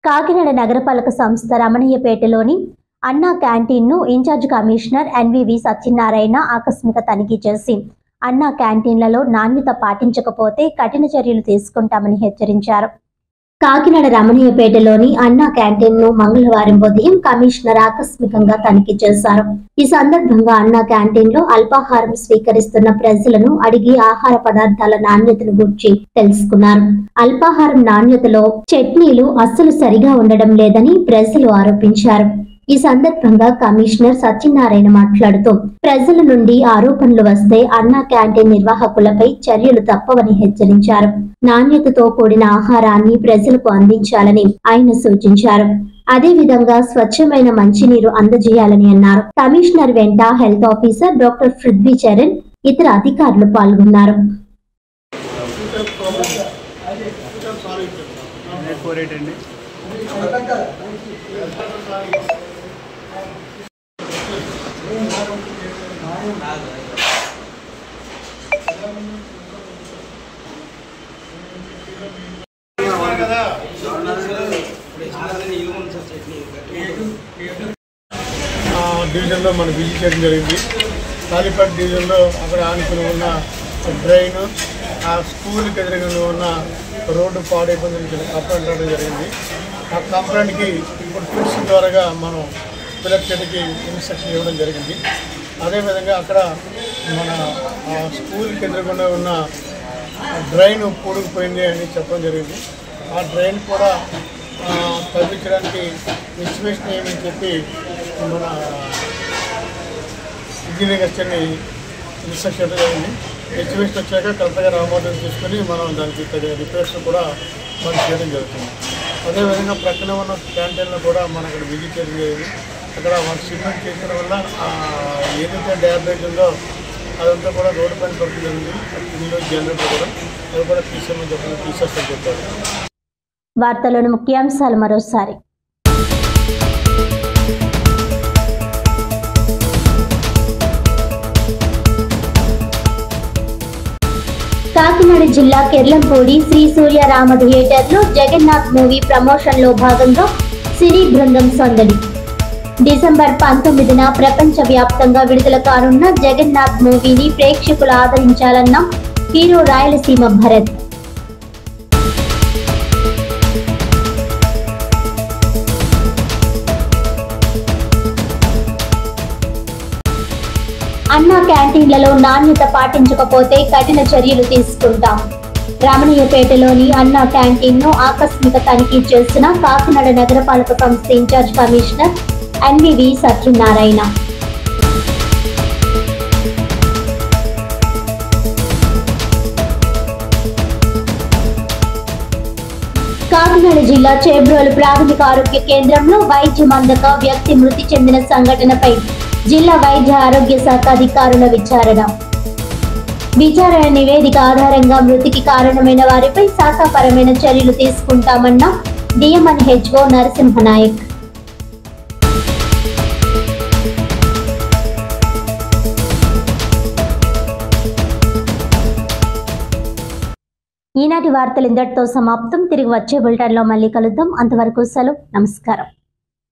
కాకినాడ నగరపాలక సంస్థ రమణయ్యపేటలోని అన్నా క్యాంటీన్ను ఇన్ఛార్జ్ కమిషనర్ ఎన్వివి సత్యనారాయణ ఆకస్మిక తనిఖీ చేసి అన్నా క్యాంటీన్లలో నాణ్యత పాటించకపోతే కఠిన చర్యలు తీసుకుంటామని హెచ్చరించారు. కాకినాడ రమణయ్యపేటలోని అన్నా క్యాంటీన్ను మంగళవారం ఉదయం కమిషనర్ ఆకస్మికంగా తనిఖీ చేశారు. ఈ సందర్భంగా అన్నా క్యాంటీన్లో అల్పాహారం స్వీకరిస్తున్న ప్రజలను అడిగి ఆహార పదార్థాల నాణ్యతను గురించి తెలుసుకున్నారు. అల్పాహారం నాణ్యతలో చట్నీలు అస్సలు సరిగా ఉండడం లేదని ప్రజలు ఆరోపించారు. ఈ సందర్భంగా కమిషనర్ సత్యనారాయణ మాట్లాడుతూ ప్రజల నుండి ఆరోపణలు వస్తే అన్నా క్యాంటీన్ నిర్వాహకులపై చర్యలు తప్పవని హెచ్చరించారు. నాణ్యతతో కూడిన ఆహారాన్ని ప్రజలకు అందించాలని ఆయన సూచించారు. అదేవిధంగా స్వచ్ఛమైన మంచినీరు అందజేయాలని అన్నారు. కమిషనర్ వెంట health officer doctor Prithvi Charan ఇతర అధికారులు పాల్గొన్నారు. డివిజన్లో మనం విజిట్ చేయడం జరిగింది. తాలిపేట డివిజన్లో అక్కడ ఆనుకుని ఉన్న డ్రైన్, ఆ స్కూల్కి ఎదురుగా ఉన్న రోడ్డు పాడైపోయిందని కంప్లైంట్ రావడం జరిగింది. ఆ కంప్లైంట్కి ఇప్పుడు ట్విట్స్ ద్వారా మనం పిల్లలకి ఇన్స్ట్రక్షన్ ఇవ్వడం జరిగింది. అదేవిధంగా అక్కడ మన స్కూల్కి ఎదురుగా ఉన్న డ్రైన్ పూడుకుపోయింది అని చెప్పడం జరిగింది. ఆ డ్రైన్ కూడా తగ్గించడానికి ఎస్టిమేషన్ ఏమని చెప్పి మన ఇంజనీరింగ్ అసిస్టెంట్ని ఇన్స్ట్రక్షన్ ఇవ్వడం జరిగింది. ఎస్టిమేషన్ వచ్చాక కరెక్ట్గా ఆమోదం తీసుకుని మనం దానికి తగిన రిపేర్స్ కూడా మనం చేయడం జరుగుతుంది. అదేవిధంగా ప్రక్కన ఉన్న క్యాంటీన్లో కూడా మనం అక్కడ విజిట్ చేయడం జరిగింది. అక్కడ వాళ్ళు సిమెంట్ చేయడం వల్ల ఏదైతే డ్యామేజ్ ఉందో అదంతా కూడా రోడ్డు పైన పడుతుంది జరిగింది. ఇందులో జనరేటర్ కూడా అది కూడా తీసేమని చెప్పి తీసేస్తామని చెప్పారు. వార్తలోని ముఖ్యాంశాలు మరోసారి. కాకినాడ జిల్లా కెర్లంపూడి శ్రీ సూర్యరామ థియేటర్లో జగన్నాథ్ మూవీ ప్రమోషన్ లో భాగంగా సినీ బృందం సందడి. డిసెంబర్ 19న ప్రపంచ వ్యాప్తంగా విడుదల కానున్న జగన్నాథ్ మూవీని ప్రేక్షకులు ఆదరించాలన్న హీరో రాయలసీమ భరత్. అన్నా క్యాంటీన్లలో నాణ్యత పాటించకపోతే కఠిన చర్యలు తీసుకుంటాం. రమణయ్యపేటలోని అన్నా క్యాంటీన్ను ఆకస్మిక తనిఖీ చేసిన కాకినాడ నగరపాలక సంస్థ ఇన్ఛార్జ్ కమిషనర్ ఎన్వివి సత్యనారాయణ. కాకినాడ జిల్లా చేబ్రోలు ప్రాథమిక ఆరోగ్య కేంద్రంలో వైద్యం అందక వ్యక్తి మృతి చెందిన సంఘటనపై జిల్లా వైద్య ఆరోగ్య శాఖ అధికారుల విచారణ నివేదిక ఆధారంగా మృతికి కారణమైన వారిపై శాఖాపరమైన చర్యలు తీసుకుంటామన్న డిఎంఎన్హెచ్ఓ నరసింహనాయక్. ఈనాటి వార్తలు ఇంతటితో సమాప్తం. తిరిగి వచ్చే బులెటిన్లో మళ్ళీ కలుద్దాం. అంతవరకు సెలవు. నమస్కారం.